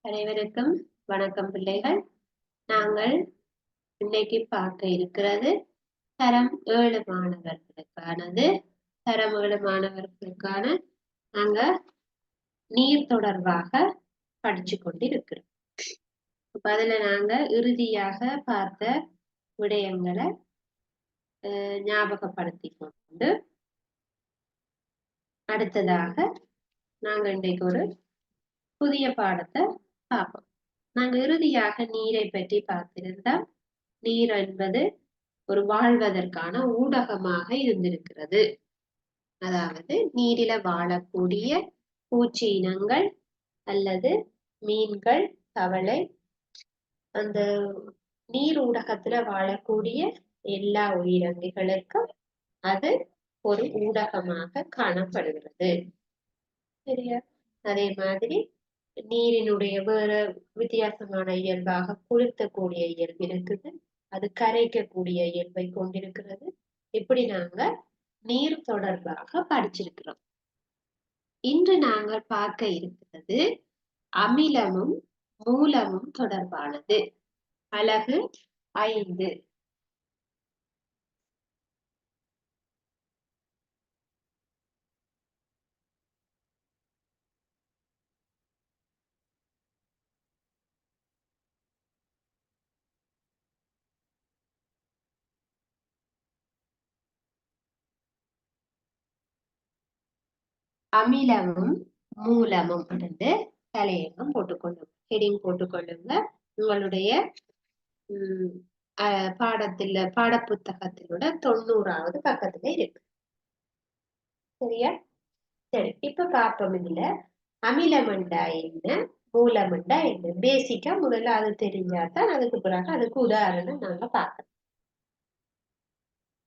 அனைவருக்கும் வணக்கம் பிள்ளைகள். நாங்கள் இன்னைக்கு பார்க்க இருக்கிறது தரம் 7 மாணவர்களுக்கானது. தரம் 7 மாணவர்களுக்கான நாங்க நீர் தொடர்பாக படிச்சு கொண்டிருக்கிறோம். அப்ப அதுல நாங்க இறுதியாக பார்த்த விடயங்களை ஞாபகப்படுத்தி கொண்டு அடுத்ததாக நாங்க இன்றைக்கு ஒரு புதிய பாடத்தை பார்ப்போம். நாங்க இறுதியாக நீரை பற்றி பார்த்திருந்தோம். நீர் என்பது ஒரு வாழ்வதற்கான ஊடகமாக இருந்திருக்கிறது. அதாவது நீரில வாழக்கூடிய பூச்சி இனங்கள் அல்லது மீன்கள், தவளை, அந்த நீர் ஊடகத்துல வாழக்கூடிய எல்லா உயிரினங்களுக்கும் அது ஒரு ஊடகமாக காணப்படுகிறது. சரியா? அதே மாதிரி நீரினுடைய வேற வித்தியாசமான இயல்பாக குளிர்த்தக்கூடிய இயல்பு இருக்குது, அது கரைக்கக்கூடிய இயல்பை கொண்டிருக்கிறது. இப்படி நாங்க நீர் தொடர்பாக படிச்சிருக்கிறோம். இன்று நாங்கள் பார்க்க இருக்கிறது அமிலமும் மூலமும் தொடர்பானது. அலகு 5. அமிலமும் மூலமும் வந்து தலையங்கம் போட்டுக்கொள்ளுங்க, ஹெடிங் போட்டுக்கொள்ளுங்க. உங்களுடைய பாடப்புத்தகத்திலோட 90வது பக்கத்துல இருக்கு. சரியா? சரி, இப்ப பார்ப்போம். இதுல அமிலமண்டா என்ன, மூலமண்டா என்ன, பேசிக்கா முதல்ல அது தெரிஞ்சாதான் அதுக்கு பிறகு அதுக்கு உதாரணம் நாங்க பார்க்கணும்.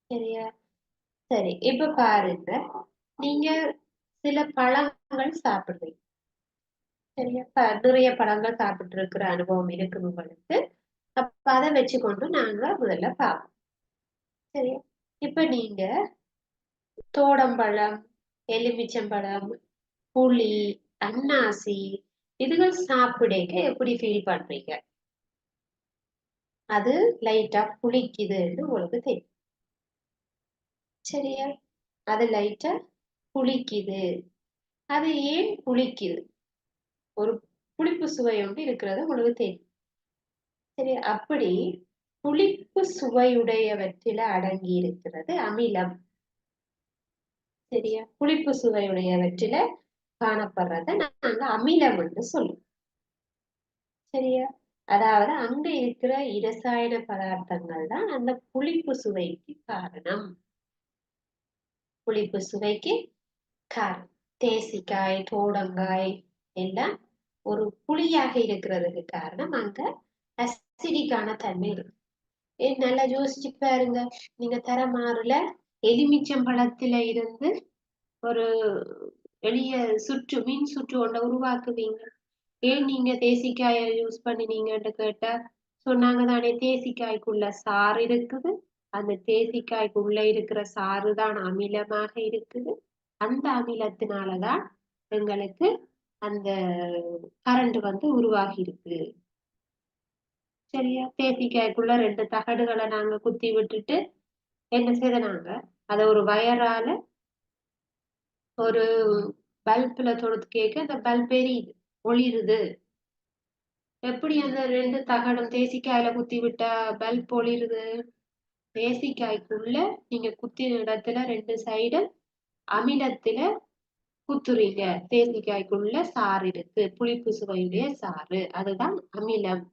சரியா? சரி, இப்ப பாருங்க, நீங்க சில பழங்கள் சாப்பிடுறீங்க. சரியா? நிறைய பழங்கள் சாப்பிட்டு இருக்கிற அனுபவம் இருக்கு உங்களுக்கு. அப்ப அதை வச்சுக்கொண்டு நாங்க முதல்ல பார்ப்போம். சரியா? இப்ப நீங்க தோடம்பழம், எலுமிச்சம்பழம், புளி, அன்னாசி இதுகள் சாப்பிடக்க எப்படி ஃபீல் பண்றீங்க? அது லைட்டா புளிக்குதுன்னு உங்களுக்கு தெரியும். சரியா? அது லைட்டா புளிக்குது. அது ஏன் புளிக்குது? ஒரு புளிப்பு சுவை ஒன்று இருக்கிறது உங்களுக்கு தெரியும். சரி, அப்படி புளிப்பு சுவையுடையவற்றில அடங்கி இருக்கிறது அமிலம். சரியா? புளிப்பு சுவையுடையவற்றில காணப்படுறத நாங்க அமிலம் என்று சொல்லுவோம். சரியா? அதாவது அங்க இருக்கிற இரசாயன பதார்த்தங்கள் தான் அந்த புளிப்பு சுவைக்கு காரணம். புளிப்பு சுவைக்கு காரணம். தேசிக்காய், தோடங்காய் எல்லாம் ஒரு புளியாக இருக்கிறதுக்கு காரணம் அங்க அசிடிக்கான தன்மை இருக்கு. நல்லா யோசிச்சு பாருங்க. நீங்க தரமாறுல எலுமிச்சம்பழத்தில இருந்து ஒரு எளிய மின் சுற்று ஒன்றை உருவாக்குவீங்க. ஏன் நீங்க தேசிக்காயை யூஸ் பண்ணினீங்கன்னு கேட்டா சொன்னாங்க தானே, தேசிக்காய்க்குள்ள சாறு இருக்குது, அந்த தேசிக்காய்க்குள்ள இருக்கிற சாறு தான் அமிலமாக இருக்குது, அந்த அமிலத்தினாலதான் எங்களுக்கு அந்த கரண்ட் வந்து உருவாகி இருக்கு. சரியா? தேசிக்காய்க்குள்ள 2 தகடுகளை நாங்க குத்தி விட்டுட்டு என்ன செய்தனாங்க, அதை ஒரு வயரால ஒரு பல்புல தொடுத்து கேட்க அந்த பல்ப் எரியுது, ஒளிருது. எப்படி அந்த 2 தகடும் தேசிக்காயில குத்தி விட்டா பல்ப் ஒளிருது? தேசிக்காய்க்குள்ள நீங்க குத்தின இடத்துல 2 சைடு அமிலத்துல குத்துறீங்க. தேசிக்காய்க்குள்ள சாறு இருக்கு, புளிப்பு சுவையுடைய சாறு, அதுதான் அமிலம்.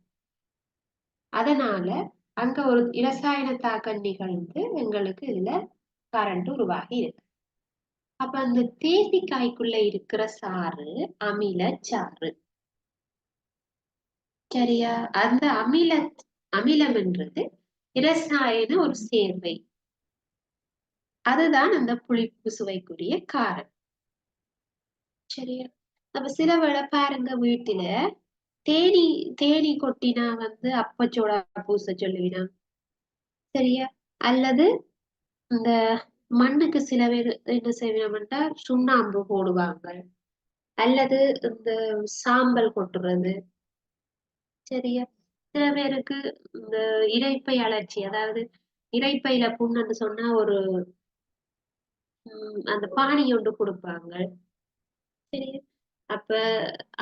அதனால அங்க ஒரு இரசாயன தாக்கம் நிகழ்ந்து எங்களுக்கு இதுல கரண்ட் உருவாகி இருக்கு. அப்ப அந்த தேசிக்காய்க்குள்ள இருக்கிற சாறு அமிலச்சாறு. சரியா? அந்த அமிலம் என்றது இரசாயன ஒரு சேர்வை. அதுதான் அந்த புளிப்பு சுவைக்குரிய காரணம். சரியா? அப்ப சில வேளை பாருங்க, வீட்டுல தேனி தேனி கொட்டினா வந்து அப்பச்சோடா பூச சொல்லுவினா. சரியா? அல்லது இந்த மண்ணுக்கு சில பேர் என்ன செய்வோம்னா சுண்ணாம்பு போடுவாங்க, அல்லது இந்த சாம்பல் கொட்டுறது. சரியா? சில பேருக்கு இந்த இரைப்பை அழற்சி, அதாவது இரைப்பையில புண்ணுன்னு சொன்னா ஒரு அந்த பானி ஒன்று குடுப்பாங்க. சரியா? அப்ப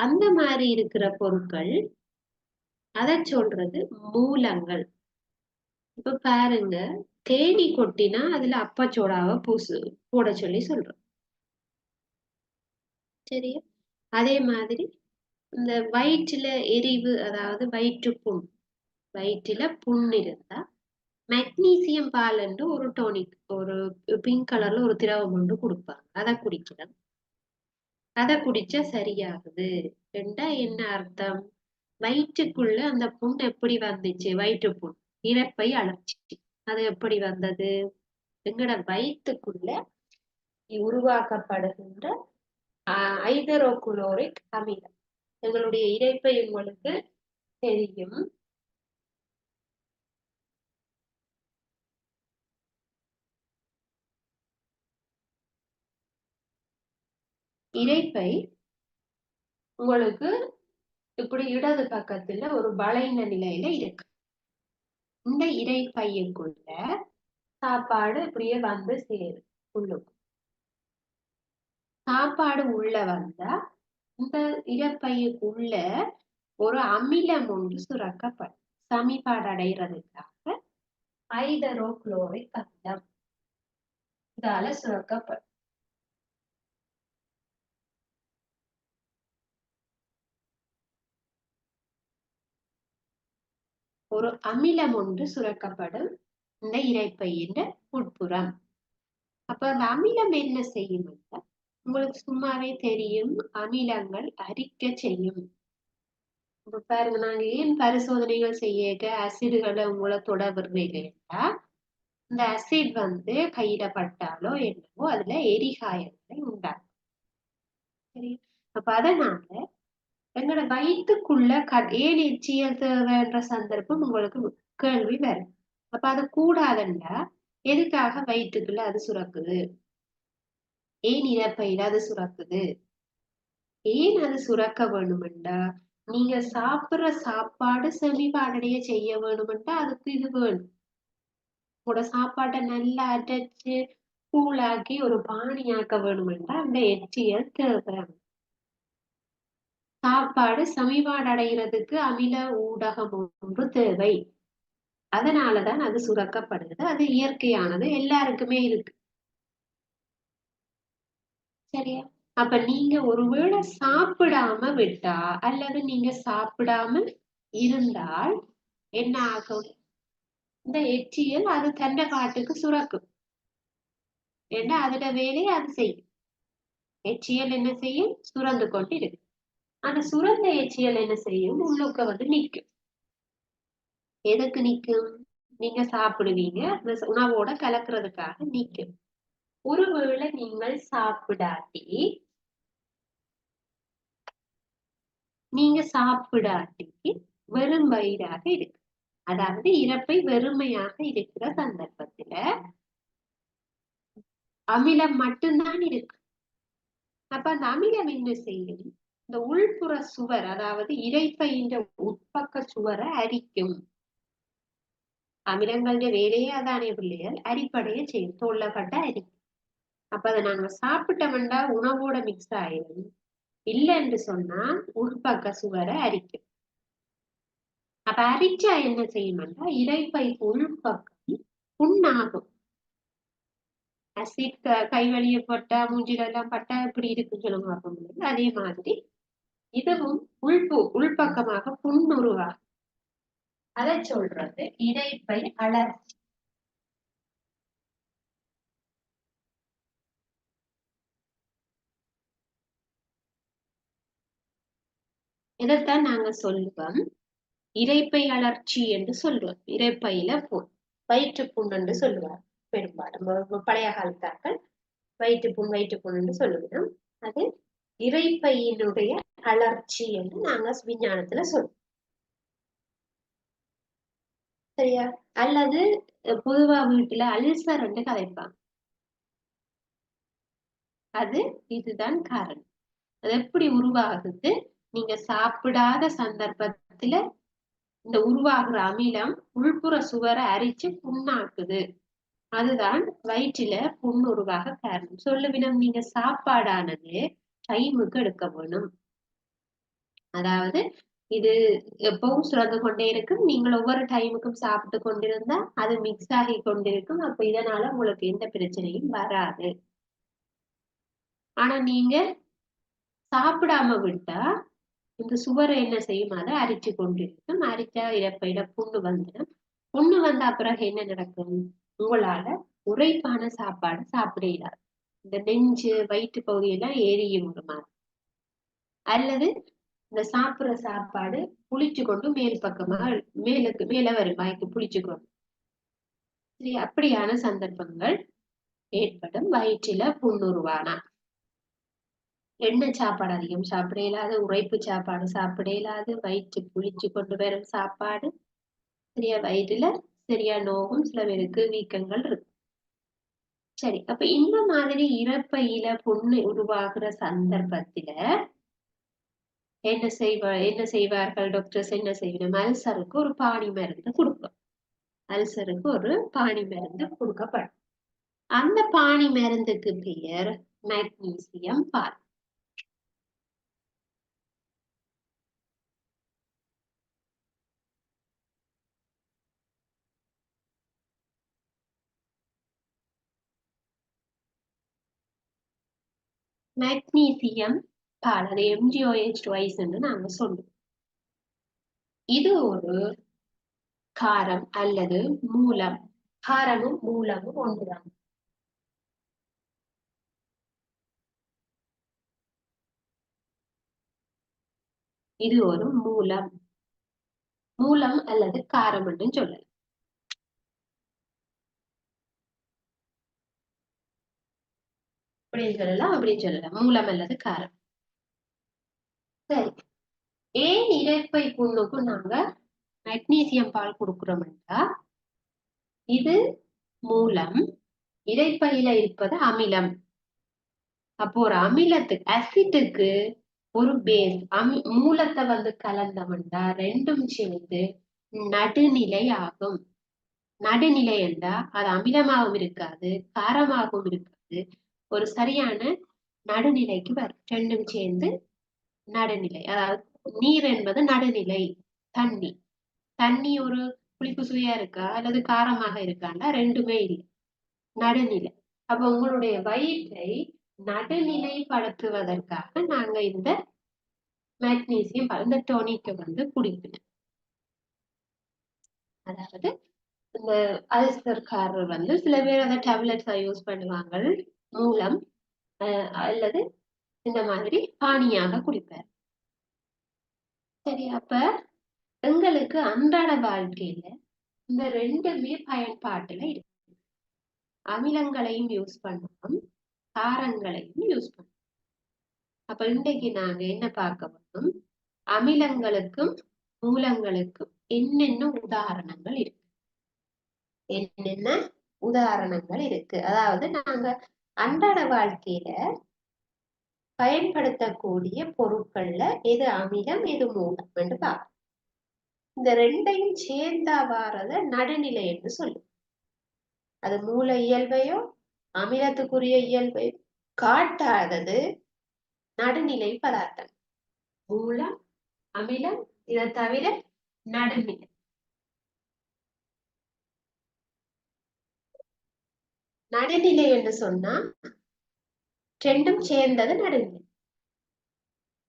அந்த மாரி இருக்கிற பொருட்கள், அதச் சொல்றது மூலங்கள். இப்ப பாருங்க, தேனீ கொட்டினா அதுல அப்பச்சோடாவ போட சொல்லி சொல்றோம். சரியா? அதே மாதிரி இந்த வயிற்றுல எரிவு, அதாவது வயிற்றுப்புண், வயிற்றுல புண் இருந்தா மெக்னீசியம் பாலன்று ஒரு டோனிக், ஒரு பிங்க் கலர்ல ஒரு திரவம் ஒன்று குடுப்பாங்க. அத குடிக்கலாம். அத குடிச்சா சரியாகுது. என்றா என்ன அர்த்தம்? வயிற்றுக்குள்ள அந்த புண் எப்படி வந்துச்சு? வயிற்றுப்புண், இரைப்பை அழற்சி. அது எப்படி வந்தது? எங்கட வயித்துக்குள்ள உருவாக்கப்படுகின்ற ஐதரோகுளோரிக் அமிலம். எங்களுடைய இரைப்பை உங்களுக்கு தெரியும். இரைப்பை உங்களுக்கு இப்படி இடது பக்கத்துல ஒரு வளைந்த நிலையில இருக்கு. இந்த இரைப்பையுக்குள்ள சாப்பாடு இப்படியே வந்து சேரும் உள்ளுக்கு. சாப்பாடு உள்ள வந்தா இந்த இரைப்பையுக்குள்ள ஒரு அமிலம் ஒன்று சுரக்கப்படும். சமிபாடு அடைகிறதுக்காக ஐதரோகுளோரிக் அமிலம் இதால சுரக்கப்படும். ஒரு அமிலம் ஒன்று சுரக்கப்படும் இந்த இரைப்பையின் உட்புறம். அப்ப அந்த அமிலம் என்ன செய்யும்? உங்களுக்கு சும்மாவே தெரியும், அமிலங்கள் அரிக்க செய்யும். இப்ப பாருங்க, நாங்க ஏன் பரிசோதனைகள் செய்ய அசிடுகளை உங்களை தொட விடுறீங்கன்னா, இந்த அசிட் வந்து கையில பட்டாலோ என்னவோ அதுல எரிகாயங்களை உண்டாகும். சரி, அப்ப அதனால எங்களோட வயிற்றுக்குள்ள ஏன் எச்சியல் தேவைன்ற சந்தர்ப்பம் உங்களுக்கு கேள்வி வரும். அப்ப அது கூடாதுண்டா எதுக்காக வயிற்றுக்குள்ள அது சுரக்குது? ஏன் இரைப்பையில அது சுரக்குது? ஏன் அது சுரக்க வேணுமெண்டா, நீங்க சாப்பிடுற சாப்பாடு செமிபாடடைய செய்ய வேணுமெண்டா அதுக்கு இது வேணும். உங்களோட சாப்பாட்டை நல்லா அரைச்சு கூழாக்கி ஒரு பானியாக்க வேணுமெண்டா அந்த எச்சியல் தேவை. சாப்பாடு செமிபாடு அடைகிறதுக்கு அமில ஊடகம் ஒன்று தேவை. அதனாலதான் அது சுரக்கப்படுது. அது இயற்கையானது, எல்லாருக்குமே இருக்கு. சரியா? அப்ப நீங்க ஒருவேளை சாப்பிடாம விட்டா, அல்லது நீங்க சாப்பிடாம இருந்தால் என்ன ஆகும்? இந்த எச்சியல் அது தன்னை பாட்டுக்கு சுரக்கும். ஏன்னா அதோட வேலையை அது செய்யும். எச்சியல் என்ன செய்யும்? சுரந்து கொண்டு இருக்கு. அந்த சுரந்த எச்சியல் என்ன செய்யும்? உள்ளுக்க வந்து நிக்கும். எதுக்கு நிக்கும்? நீங்க சாப்பிடுவீங்க, அந்த உணவோட கலக்குறதுக்காக நிக்கும். ஒருவேளை நீங்கள் சாப்பிடாட்டி வெறும் வயிறாக இருக்கு, அதாவது இரைப்பை வெறுமையாக இருக்கிற சந்தர்ப்பத்துல அமிலம் மட்டும்தான் இருக்கு. அப்ப அந்த அமிலம் என்ன செய்யும்? இந்த உள்புற சுவர், அதாவது இரைப்பையின் உட்பக்க சுவரை அரிக்கும். அமிலங்களுடைய வேலையே அதானே பிள்ளைகள், அரிப்படைய செய்யும், தோல்லப்பட்ட அரிக்கும். அப்ப அதை நாங்க சாப்பிட்டோம்னா உணவோட மிக்ஸ் ஆயிடும். இல்லை என்று சொன்னா உள்பக்க சுவரை அரிக்கும். அப்ப அரிச்சா என்ன செய்யும்னா இரைப்பை உள்பக்கம் புண்ணாகும். அசிட் கை வழிய பட்டா, மூஞ்சில எல்லாம் பட்டா இப்படி இருக்குன்னு சொல்லுங்க பார்ப்போம். அதே மாதிரி இதுவும் உள்பக்கமாக புண்ணுருவாகும். அதை சொல்றது இரைப்பை அழற்சி. இதைத்தான் நாங்க சொல்லுவோம் இரைப்பை அழற்சி என்று சொல்லுவோம். இரைப்பையில புண், வயிற்றுப்புண் என்று சொல்லுவார் பெரும்பாலும் பழைய காலத்தாக்கள். வயிற்றுப்புண் என்று சொல்லுவோம். அது இரைப்பையினுடைய அழற்சி என்று நாங்க விஞ்ஞானத்துல சொல்லுவோம். சரியா? அல்லது பொதுவா வீட்டுல அல்சர் என்று கதைப்பாங்க. அது இதுதான் காரணம். அது எப்படி உருவாகுது? நீங்க சாப்பிடாத சந்தர்ப்பத்துல இந்த உருவாகிற அமிலம் உள்புற சுவரை அரிச்சு புண்ணாக்குது. அதுதான் வயிற்றில புண் உருவாக காரணம். சொல்லுவினம் நீங்க சாப்பாடானது டைமுக்கு எடுக்க வேணும். அதாவது இது எப்பவும் சுரந்து கொண்டே இருக்கும். நீங்கள் ஒவ்வொரு டைமுக்கும் சாப்பிட்டு கொண்டிருந்தா அது மிக்ஸ் ஆகி கொண்டிருக்கும். அப்ப இதனால உங்களுக்கு எந்த பிரச்சனையும் வராது. ஆனா நீங்க சாப்பிடாம விட்டா இந்த சுவரை என்ன செய்யும்? அதை அரிச்சு கொண்டிருக்கும். அரிச்சா இறப்பையில புண்ணு வந்துடும். புண்ணு வந்த பிறகு என்ன நடக்கும்? உங்களால உரைப்பான சாப்பாடு சாப்பிட இயலாது. இந்த நெஞ்சு வயிற்று பகுதியெல்லாம் ஏறியும் விடுமா, அல்லது இந்த சாப்பிடுற சாப்பாடு புளிச்சு கொண்டு மேல் பக்கமா மேல வரும், வாய்க்கு புளிச்சு கொண்டு. சரி, அப்படியான சந்தர்ப்பங்கள் ஏற்படும் வயிற்றில புண்ணுருவானா. எண்ணெய் சாப்பாடு அதிகம் சாப்பிட இயலாது, உரைப்பு சாப்பாடு சாப்பிட இயலாது, வயிற்று புளிச்சு கொண்டு வரும் சாப்பாடு சரியா வயிற்றுல சரியா நோகும், சில பேருக்கு வீக்கங்கள் இருக்கு. சரி, அப்ப இந்த மாதிரி இறப்பையில புண்ணு உருவாகிற சந்தர்ப்பத்தில என்ன செய்வார்கள் டாக்டர்ஸ்? என்ன செய்யணும்? அல்சருக்கு ஒரு பாணி மருந்து கொடுக்கும். அல்சருக்கு ஒரு பாணி மருந்து கொடுக்கப்படும். அந்த பாணி மருந்துக்கு பெயர் மெக்னீசியம் பால். மெக்னீசியம் பால், அது MgOH twice என்று நாங்க சொல்லுவோம். இது ஒரு காரம் அல்லது மூலம். காரமும் மூலமும் ஒன்றுதான். இது ஒரு மூலம். மூலம் அல்லது காரம் என்று சொல்லலாம். அப்படின்னு சொல்லலாம், அப்படின்னு சொல்லலாம். மூலம் அல்லது காரம். சரி, ஏன் இரைப்பை புண்ணுக்கு நாங்க மெக்னீசியம் பால் கொடுக்கிறோம்னா, இது மூலம், இரைப்பையில இருப்பது அமிலம். அப்போ ஒரு அமிலத்துக்கு அசிட்டுக்கு ஒரு பேஸ் மூலத்தை வந்து கலந்தவன்டா ரெண்டும் சேர்ந்து நடுநிலை ஆகும். நடுநிலை என்றா அது அமிலமாகவும் இருக்காது, காரமாகவும் இருக்காது, ஒரு சரியான நடுநிலைக்கு வரும். ரெண்டும் சேர்ந்து நடுநிலை. அதாவது நீர் என்பது நடுநிலை. தண்ணி தண்ணி ஒரு புளிப்பு சுவையா இருக்கா அல்லது காரமாக இருக்காண்டா? ரெண்டுமே இல்லை, நடுநிலை. அப்ப உங்களுடைய வயிற்றை நடுநிலைப்படுத்துவதற்காக நாங்க இந்த மெக்னீசியம் இந்த டோனிக்கை வந்து குடிக்கணும். அதாவது இந்த அல்சர்காரர் வந்து சில பேர் அந்த டேப்லெட்ஸா யூஸ் பண்ணுவாங்க, மூலம் அல்லது இந்த மாதிரி பானியாக குடிப்பார். சரி, அப்ப எங்களுக்கு அன்றாட வாழ்க்கையில இந்த ரெண்டுமே பயன்பாட்டுல இருக்கு. அமிலங்களையும் யூஸ் பண்ணுவோம், காரங்களையும் யூஸ் பண்ணுவோம். அப்ப இன்றைக்கு நாங்க என்ன பார்க்க போறோம்? அமிலங்களுக்கும் மூலங்களுக்கும் என்னென்ன உதாரணங்கள் இருக்கு, என்னென்ன உதாரணங்கள் இருக்கு. அதாவது நாங்க அன்றாட வாழ்க்கையில பயன்படுத்தக்கூடிய பொருட்கள்ல எது அமிலம் எது மூலம் என்று பார்ப்போம். இந்த ரெண்டையும் சேர்ந்தா வாரத நடுநிலை என்று சொல்லும். அது மூல இயல்பையோ அமிலத்துக்குரிய இயல்பையோ காட்டாதது நடுநிலை பதார்த்தம். மூலம், அமிலம், இதை தவிர நடுநிலை. நடுநிலை என்று சொன்னா ரெண்டும் சேர்ந்தது நடுநிலை.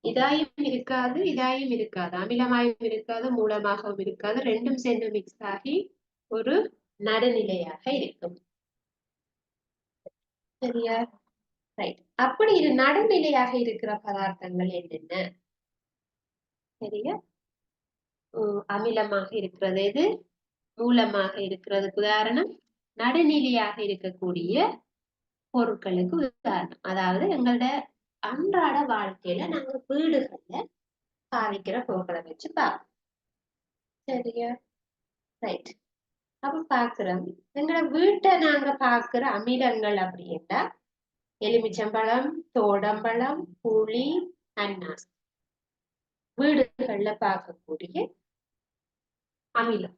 இதாயும் இருக்காது, இதாயும் இருக்காது, அமிலமாயும் இருக்காது, மூலமாகவும் இருக்காது, ரெண்டும் சேர்ந்து மிக்ஸ் ஆகி ஒரு நடுநிலையாக இருக்கும். சரியா? ரைட். அப்படி இது நடுநிலையாக இருக்கிற பதார்த்தங்கள் என்னென்ன? சரியா? அமிலமாக இருக்கிறது எது, மூலமாக இருக்கிறதுக்கு உதாரணம், நடுநிலையாக இருக்கக்கூடிய பொருட்களுக்கு உதாரணம். அதாவது எங்களோட அன்றாட வாழ்க்கையில நாங்க வீடுகள்ல பாவிக்கிற பொருட்களை வச்சு பார்ப்போம். சரியா? ரைட். அப்ப பாக்குறோம், எங்களோட வீட்டை நாங்க பாக்குற அமிலங்கள் அப்படின்னா எலுமிச்சம்பழம், தோடம்பழம், புளி, அன்னாசி. வீடுகள்ல பார்க்கக்கூடிய அமிலம்.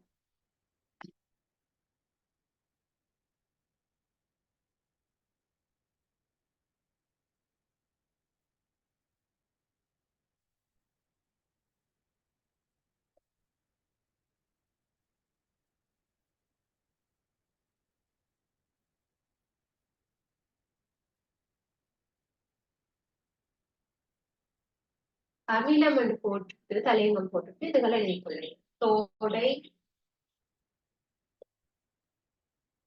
அமிலம் என்று போட்டுட்டு தலையங்கம் போட்டுட்டு இதுகளை எழுதிக்கொள்ளேன். தோடை,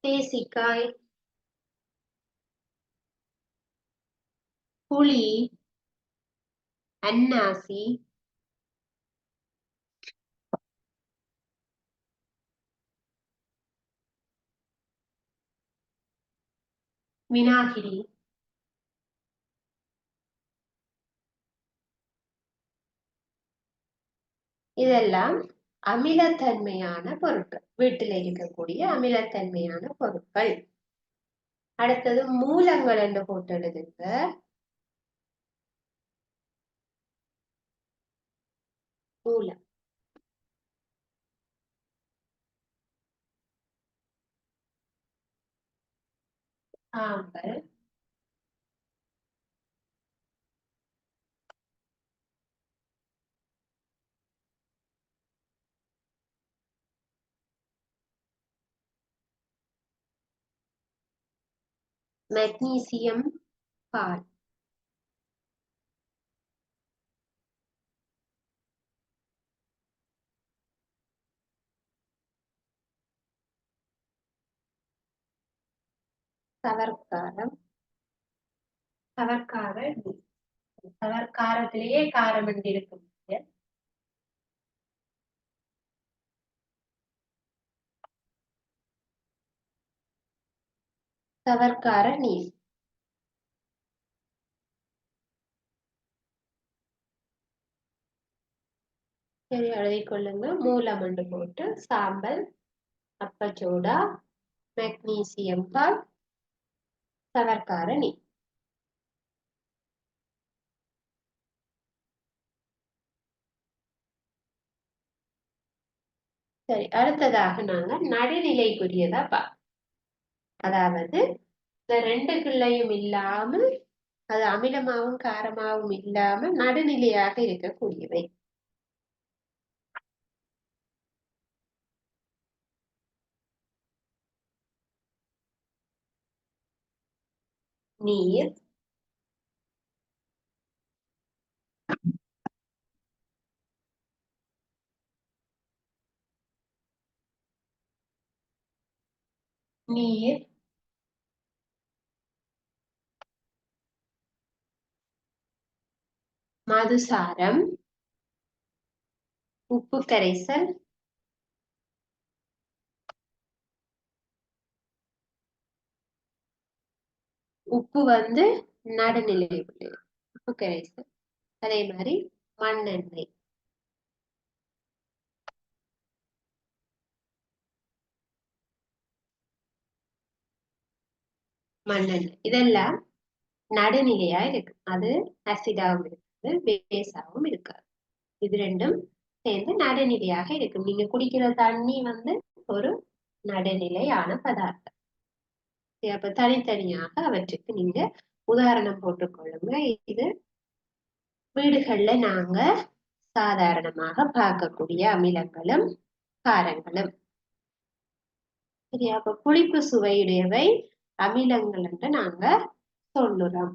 தேசிக்காய், புளி, அன்னாசி, வினாகிரி, இதெல்லாம் அமிலத்தன்மையான பொருட்கள், வீட்டில் இருக்கக்கூடிய அமிலத்தன்மையான பொருட்கள். அடுத்தது மூலங்கள் என்று போட்டு எழுதுங்க. மூலம், ஆம்பல், மெக்னீசியம் பால், சவர்க்காரம், சவர்க்கார நீர். சவர்க்காரத்திலேயே காரம் என்று இருக்கும். சவர்க்கார நீர். சரி, எழுதிக் கொள்ளுங்க. மூலம் என்று போட்டு சாம்பல், அப்பச்சோடா, மெக்னீசியம் பால், சவர்க்கார நீர். சரி, அடுத்ததாக நாங்க நடுநிலைக்குரியதா அதாவது இந்த ரெண்டுக்குள்ளையும் இல்லாமல், அது அமிலமாவும் காரமாவும் இல்லாமல் நடுநிலையாக இருக்கக்கூடியவை. நீர், நீர், மதுசாரம், உப்பு கரைசல், உப்பு வந்து நடுநிலை உள்ளது, உப்பு கரைசல். அதே மாதிரி மண்ணெண்ணெய், மண்ணெண்ணெய் இதெல்லாம் நடுநிலையா இருக்கு. அது அசிடாவும் இருக்குது, பேஸாவும் இருக்காது. இது ரெண்டும் சேர்ந்து நடுநிலையாக இருக்கும். நீங்க குடிக்கிற தண்ணி வந்து ஒரு நடுநிலையான பதார்த்தம். அப்ப தனித்தனியாக அவற்றுக்கு நீங்க உதாரணம் போட்டுக்கொள்ளுங்க. இது வீடுகள்ல நாங்க சாதாரணமாக பார்க்கக்கூடிய அமிலங்களும் காரங்களும். சரியா? அப்ப புளிப்பு சுவையுடையவை அமிலங்கள் என்று நாங்க சொல்லுறோம்.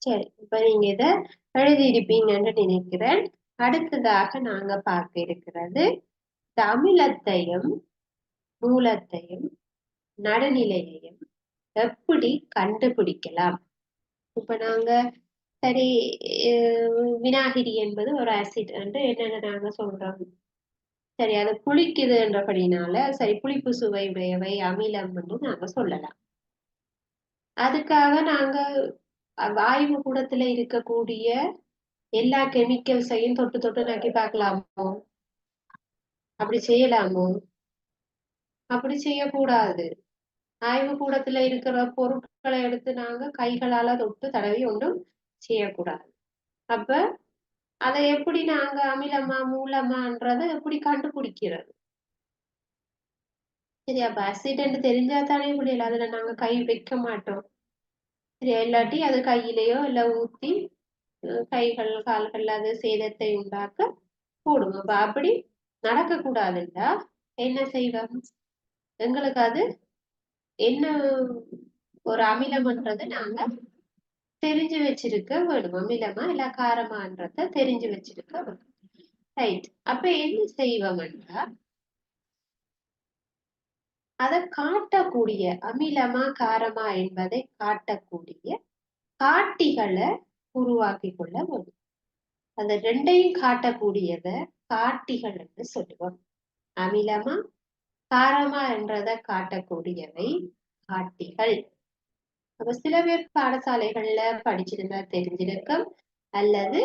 சரி, இப்ப நீங்க இத எழுதியிருப்பீங்கன்னு நினைக்கிறேன். அடுத்ததாக நாங்க பார்க்க இருக்கிறது அமிலத்தையும் மூலத்தையும் நடுநிலையையும் எப்படி கண்டுபிடிக்கலாம். இப்ப நாங்க சரி, வினாகிரி என்பது ஒரு ஆசிட் என்று என்னென்ன நாங்க சொல்றோம். சரி, அது புளிக்குது என்றபடினால சரி புளிப்பு சுவை உடையவை அமிலம் என்று நாங்க சொல்லலாம். அதுக்காக நாங்க ஆய்வு கூடத்துல இருக்கக்கூடிய எல்லா கெமிக்கல்ஸையும் தொட்டு தொட்டு நக்கி பார்க்கலாமோ? அப்படி செய்யலாமோ? அப்படி செய்யக்கூடாது. ஆய்வு கூடத்துல இருக்கிற பொருட்களை எடுத்து நாங்க கைகளால தொட்டு தடவி ஒன்றும் செய்யக்கூடாது. அப்ப அதை எப்படி நாங்க அமிலமா மூலமான்றதை எப்படி கண்டுபிடிக்கிறது? சரி, அப்ப அசிடென்ட் தெரிஞ்சா தானே முடியல, அதுல நாங்க கை வைக்க மாட்டோம். சரி, இல்லாட்டி அது கையிலேயோ இல்ல ஊத்தி கைகள் கால்கள் அது சேதத்தை உண்டாக்க கூடும். அப்ப அப்படி நடக்க கூடாதுன்னா என்ன செய்வோம்? எங்களுக்கு அது என்ன ஒரு அமிலம்ன்றது நாங்க தெரிஞ்சு வச்சிருக்க வேணும். அமிலமா இல்ல காரமான்றத தெரிஞ்சு வச்சிருக்க வேணும். ரைட். அப்ப என்ன செய்வோம்னா அதை காட்டக்கூடிய அமிலமா காரமா என்பதை காட்டக்கூடிய காட்டிகளை உருவாக்கி கொள்ள வேண்டும். அந்த ரெண்டையும் காட்டக்கூடியத காட்டிகள் என்று சொல்லுவோம். அமிலமா காரமா என்றதை காட்டக்கூடியவை காட்டிகள். அப்ப சில பேர் பாடசாலைகள்ல படிச்சிருந்தா தெரிஞ்சிருக்கும், அல்லது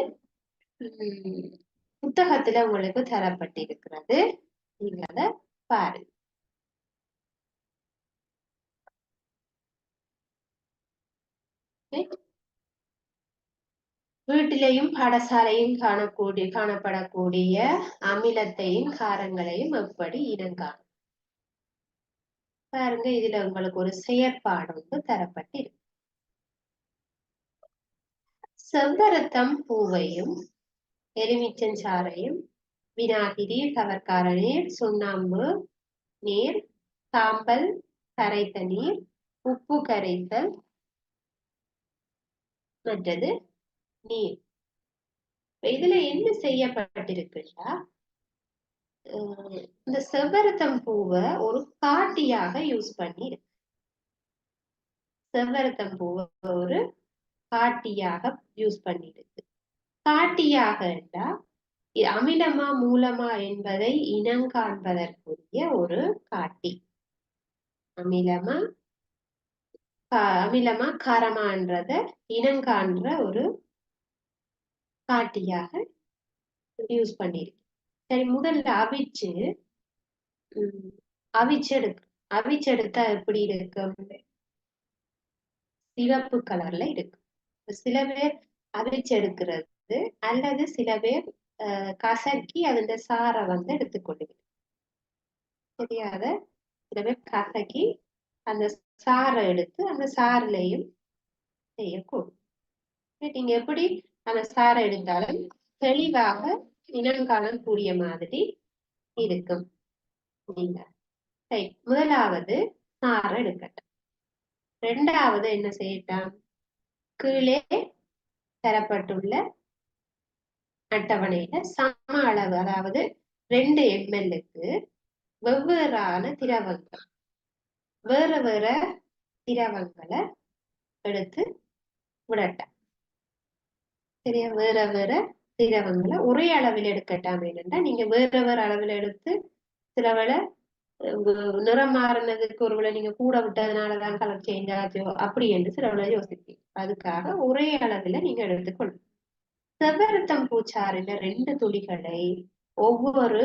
புத்தகத்துல உங்களுக்கு தரப்பட்டிருக்கிறது. நீங்க அதை பாருங்க. வீட்டிலையும் பாடசாலையும் காணப்படக்கூடிய அமிலத்தையும் காரங்களையும் எப்படி இனங்காணும் பாருங்க. இதுல உங்களுக்கு ஒரு செயற்பாடு வந்து தரப்பட்டிருக்கு. செவ்வரத்தம் பூவையும் எலுமிச்சஞ்சாறையும் வினாகிரி கவர்கார நீர் சுண்ணாம்பு நீர் சாம்பல் கரைத்த நீர் உப்பு கரைத்தல் மற்றது நீர். இதுல என்ன செய்யப்பட்டிருக்குன்னா இந்த செவ்வரத்தம் பூவை ஒரு காட்டியாக யூஸ் பண்ணி இருக்கு. செவ்வரத்தம் பூவை ஒரு காட்டியாக யூஸ் பண்ணிருக்கு. காட்டியாக அமிலமா மூலமா என்பதை இனங்காண்பதற்குரிய ஒரு காட்டி. அமிலமா காரமான்றத இனங்காண்ற ஒரு காட்டியாக யூஸ் பண்ணிருக்கு. சரி, முதல்ல அவிச்செடுத்தா எப்படி இருக்கும்? சிவப்பு கலர்ல இருக்கு. சில பேர் அவிச்செடுக்கிறது அல்லது சில பேர் கசக்கி அதுல சாரை வந்து எடுத்துக்கொள்ளுங்க. தெரியாத சில பேர் கசக்கி அந்த சாரை எடுத்து அந்த சாறுலையும் செய்யக்கூடும். நீங்க எப்படி அந்த சாரை எடுத்தாலும் தெளிவாக இனம் காணக்கூடிய மாதிரி இருக்கும். முதலாவது சாரை எடுக்கட்டும். இரண்டாவது என்ன செய்யட்டாம்? கீழே தரப்பட்டுள்ள அட்டவணையில சம அளவு, அதாவது 2 ml-க்கு வெவ்வேறான திரவங்கள், வேற வேற திரவங்களை எடுத்து விடட்டாம். சரியா? வேற வேற திரவங்களை ஒரே அளவில் எடுக்கட்டாம். என்னன்னா நீங்க வேற வேற அளவில் எடுத்து சிலவேளை நிறம் மாறினதுக்கு ஒருவேளை நீங்க கூட விட்டதுனாலதான் கலர் சேஞ்ச் ஆச்சோ அப்படி என்று சிலவேளை யோசிப்பீங்க. அதுக்காக ஒரே அளவுல நீங்க எடுத்துக்கொள்ளும். செவ்வரத்தம் பூச்சாறில 2 துளிகளை ஒவ்வொரு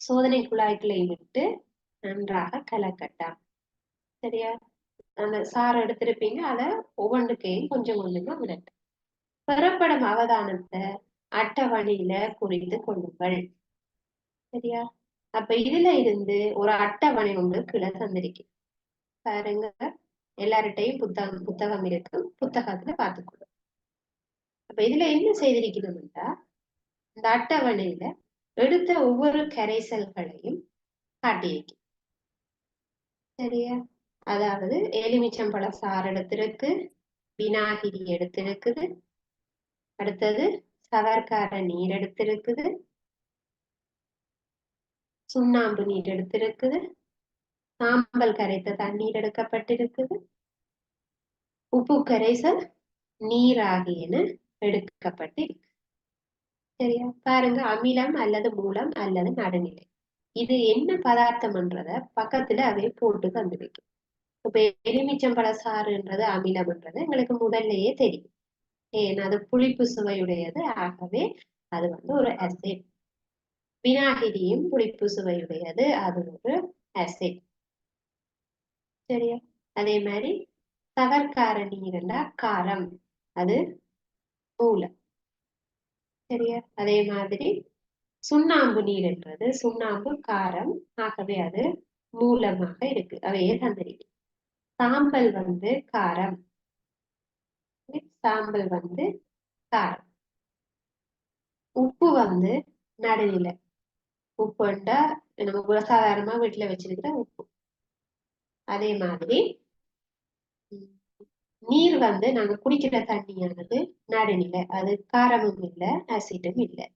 சோதனை குழாய்களையும் விட்டு நன்றாக கலக்கட்டாம். சரியா? அந்த சாரை எடுத்திருப்பீங்க, அதை ஒவ்வொன்றுக்கையும் கொஞ்சம் கொஞ்சமா விடட்டும். பெறப்படும் அவதானத்தை அட்டவணையில குறித்து கொள்ளுங்கள். சரியா? அப்ப இதுல இருந்து ஒரு அட்டவணை ஒன்று கீழே தந்திருக்கு பாருங்க. எல்லார்ட்டையும் புத்தகம் இருக்கு, புத்தகத்துல பார்த்துக்கணும். அப்ப இதுல என்ன செய்திருக்கணும்னா இந்த அட்டவணையில எடுத்த ஒவ்வொரு கரைசல்களையும் காட்டியிருக்கு. சரியா? அதாவது எலுமிச்சம்பழ சாறு எடுத்திருக்கு, வினாகிரி எடுத்திருக்குது, அடுத்தது சவர்க்கார நீர் எடுத்திருக்குது, சுண்ணாம்பு நீர் எடுத்திருக்குது, சாம்பல் கரைத்த தண்ணீர் எடுக்கப்பட்டிருக்குது, உப்பு கரைசல் நீராகியன எடுக்கப்பட்டிருக்கு. சரியா? பாருங்க, அமிலம் அல்லது மூலம் அல்லது நடுநிலை, இது என்ன பதார்த்தம்ன்றத பக்கத்துல அதை போட்டு தந்து வைக்கும். இப்ப எலுமிச்சம்பழ சாறுன்றது அமிலம்ன்றது எங்களுக்கு முதல்லயே தெரியும். ஏன்னா அது புளிப்பு சுவையுடையது. ஆகவே அது ஒரு அசிட். வினாகிரியும் புளிப்பு சுவையுடையது. அது ஒரு அசிட். சரியா? அதே மாதிரி சவர்க்கார நீர்னா காரம். அது மூலம். சரியா? அதே மாதிரி சுண்ணாம்பு நீர் என்றது சுண்ணாம்பு காரம். ஆகவே அது மூலமாக இருக்கு. அவையே தந்திருக்கு. சாம்பல் காரம். சாம்பல் காரம். உப்பு நடுநிலை. உப்புண்டா நம்ம சாதாரணமா வீட்டுல வச்சிருக்கிற உப்பு. அதே மாதிரி நீர் நாங்க குடிக்கிற தண்ணியானது நடுநிலை. அது காரமும் இல்லை ஆசிடும் இல்லை.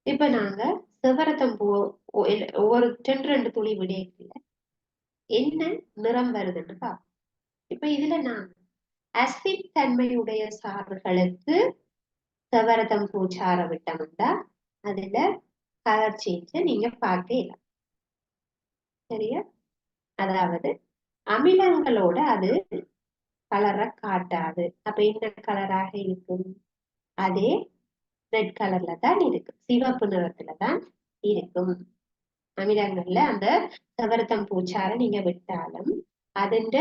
இப்ப நாங்க செவரத்தம் ஒவ்வொரு 2 துளி விடையக்குல என்ன நிறம் வருதுன்னு பார்ப்போம். இப்ப இதுல நாங்க அசிட் தன்மையுடைய சாறுகளுக்கு செவரத்தம் பூச்சார விட்டோம்னா அதுல கலர் சேஞ்ச நீங்க பார்க்கலாம். சரியா? அதாவது அமிலங்களோட அது கலரை காட்டாது. அப்ப என்ன கலராக இருக்கும்? அதே ரெட் கலர்ல தான் இருக்கும். சிவப்பு நிறத்துல தான் இருக்கும். அமிலங்கள்ல அந்த செவரத்தம் பூச்சார நீங்க விட்டாலும் அதுண்ட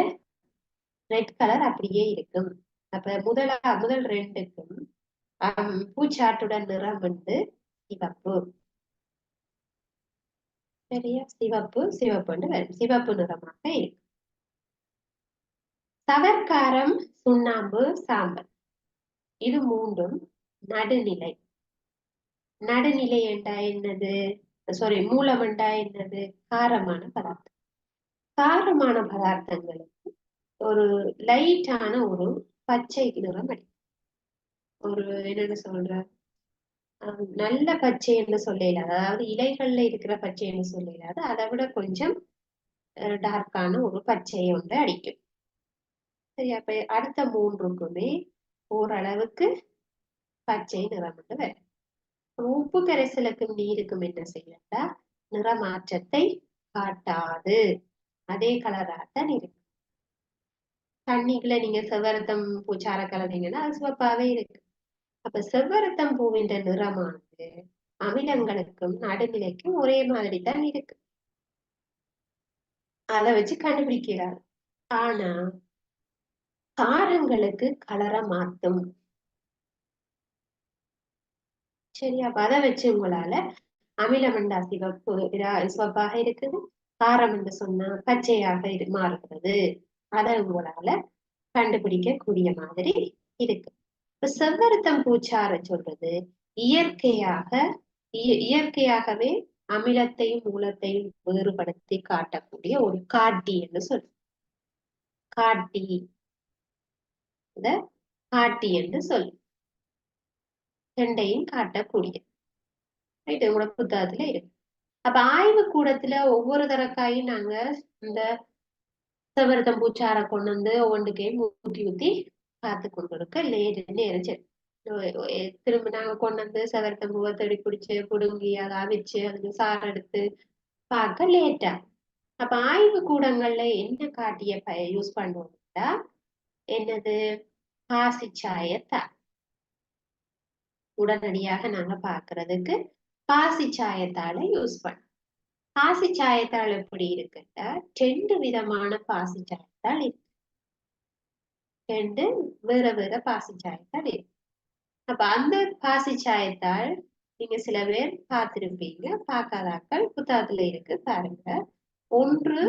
ரெட் கலர் அப்படியே இருக்கும். அப்ப முதல் ரெண்டுக்கும் பூச்சாட்டுடன் நிறம் சிவப்பு. சரியா? சிவப்புன்னு வரும். சிவப்பு நிறமாக இருக்கும். சவர்க்காரம், சுண்ணாம்பு, சாம்பல் இது மூன்றும் நடுநிலை. நடுநிலை என்றா என்னது? மூலம் என்றா என்னது? காரமான பதார்த்தம். காரமான பதார்த்தங்களுக்கு ஒரு லைட்டான ஒரு பச்சை நிறம் அடிக்கும். ஒரு என்னன்னு சொல்ற நல்ல பச்சை என்று சொல்லல, அதாவது இலைகள்ல இருக்கிற பச்சை என்று சொல்லல, அதை விட கொஞ்சம் டார்க்கான ஒரு பச்சை ஒன்று அடிக்கும். சரி, அப்ப அடுத்த மூன்றுக்குமே ஓரளவுக்கு பச்சை நிறம் வரும். உப்பு கரைசலுக்கும் நீருக்கும் என்ன செய்யட்டா நிறமாற்றத்தை காட்டாது. அதே கலராகத்தான் இருக்கு. தண்ணிக்குள்ள நீங்க செவ்வரத்தம் பூச்சார கலந்தீங்கன்னா அது சிவப்பாவே இருக்கு. அப்ப செவ்வரத்தம் பூவின் நிறமானது அமிலங்களுக்கும் நடுநிலைக்கும் ஒரே மாதிரி தான் இருக்கு. அதை வச்சு கண்டுபிடிக்கிறார். ஆனா காரங்களுக்கு கலரை மாத்தும். சரியா? அதை வச்சு உங்களால அமிலமண்டா சிவப்பாக இருக்குது, காரம் என்று சொன்னா பச்சையாக மாறுகிறது. அதை உங்களால கண்டுபிடிக்க கூடிய மாதிரி இருக்கு. இப்ப செவ்வரத்தம் பூச்சார சொல்றது இயற்கையாகவே அமிலத்தையும் மூலத்தையும் வேறுபடுத்தி காட்டக்கூடிய ஒரு காட்டி என்று சொல்றது. காட்டி காட்டி என்று சொல்லு. ரெண்டையும் காட்டக்கூடிய உங்களோட புத்தகத்துல இருக்கு. அப்ப ஆய்வு கூடத்துல ஒவ்வொரு தரக்காயும் நாங்க இந்த செவ்வரத்தம் பூச்சார கொண்டு ஒவ்வொன்றுக்கையும் ஊத்தி ஊத்தி பார்த்து கொண்டு இருக்க நேரிச்சு திரும்ப நாங்க கொண்டு செவ்வரத்தம் பூவை தேடி பிடிச்சு புடுங்கி அதை அவிச்சு அதுக்கு சாறு எடுத்து பார்க்க லேட்டா. அப்ப ஆய்வு கூடங்கள்ல என்ன காட்டிய யூஸ் பண்ணுவோம்னா என்னது? பாசிச்சாயத்தாள். உடனடியாக நாங்க பாக்குறதுக்கு பாசிச்சாயத்தாளை யூஸ் பண்ணோம். பாசிச்சாயத்தாள் எப்படி இருக்குன்னா 2 விதமான பாசிச்சாயத்தாள் இருக்கு. 2 வேற வேற பாசிச்சாயத்தாள் இருக்கு. அப்ப அந்த பாசிச்சாயத்தாள் நீங்க சில பேர் பார்த்திருப்பீங்க, பார்க்காதாக்கள் புத்தகத்துல இருக்கு பாருங்க. ஒன்று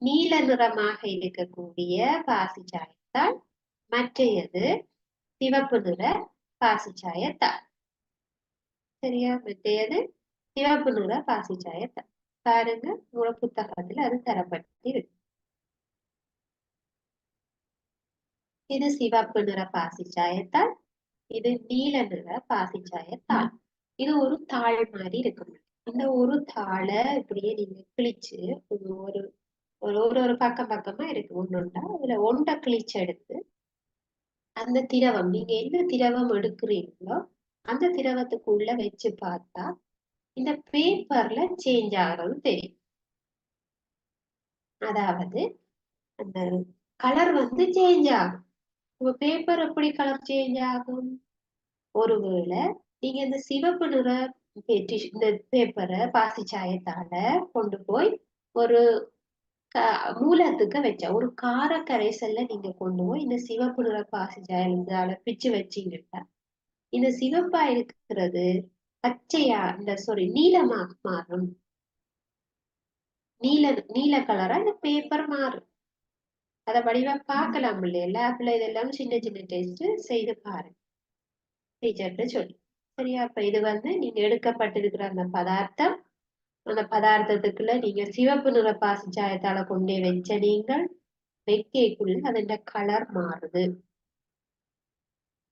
நீல நிறமாக இருக்கக்கூடிய பாசிச்சாயத்தாள், மற்றையது சிவப்பு நிற பாசிச்சாயத்தாள். சரியா? மற்றையது சிவப்பு நிற பாசிச்சாயத்தாள். பாருங்க, உங்களோட புத்தகத்துல அது தரப்பட்டிருக்கு. இது சிவப்பு நிற பாசிச்சாயத்தாள், இது நீல நிற பாசிச்சாயத்தாள். இது ஒரு தாள் மாதிரி இருக்கும். இந்த ஒரு தாளை இப்படியே நீங்க கிழிச்சு ஒரு ஒரு ஒரு பக்கம் பக்கமா இருக்கு ஒண்ணுண்டா, அதுல ஒன்றை கிழிச்சு எடுத்து அந்த திரவம் நீங்க என்ன திரவம் எடுக்கிறீங்களோ அந்த திரவத்துக்குள்ள வச்சு பார்த்தா இந்த பேப்பர்ல சேஞ்ச் ஆகிறது தெரியும். அதாவது அந்த கலர் வந்து சேஞ்ச் ஆகும். உங்க பேப்பர் எப்படி கலர் சேஞ்ச் ஆகும்? ஒருவேளை நீங்க இந்த சிவப்பு நிற இந்த பேப்பரை பாசி சாயத்தால கொண்டு போய் ஒரு மூலத்துக்கு வச்சா ஒரு கார கரைசல்ல நீங்க கொண்டு போய் இந்த சிவப்பு நிற பாசி சாயத்தால பிச்சு வச்சீங்கன்னா இந்த சிவப்பா இருக்கிறது பச்சையா இந்த நீலமா மாறும். நீல கலரா இந்த பேப்பர் மாறும். அத வடிவா பார்க்கலாம் இல்லையா? லேப்ல இதெல்லாம் சின்ன சின்ன டெஸ்ட் செய்து பாருங்க டீச்சர்கிட்ட சொல்லி. சரியா? அப்ப இது வந்து நீங்க எடுக்கப்பட்டிருக்கிற அந்த பதார்த்தம், அந்த பதார்த்தத்துக்குள்ள நீங்க சிவப்பு நிற பாசி சாயத்தால கொண்டே வச்ச நீங்கள் வைக்கைக்குள்ள அதோட கலர் மாறுது.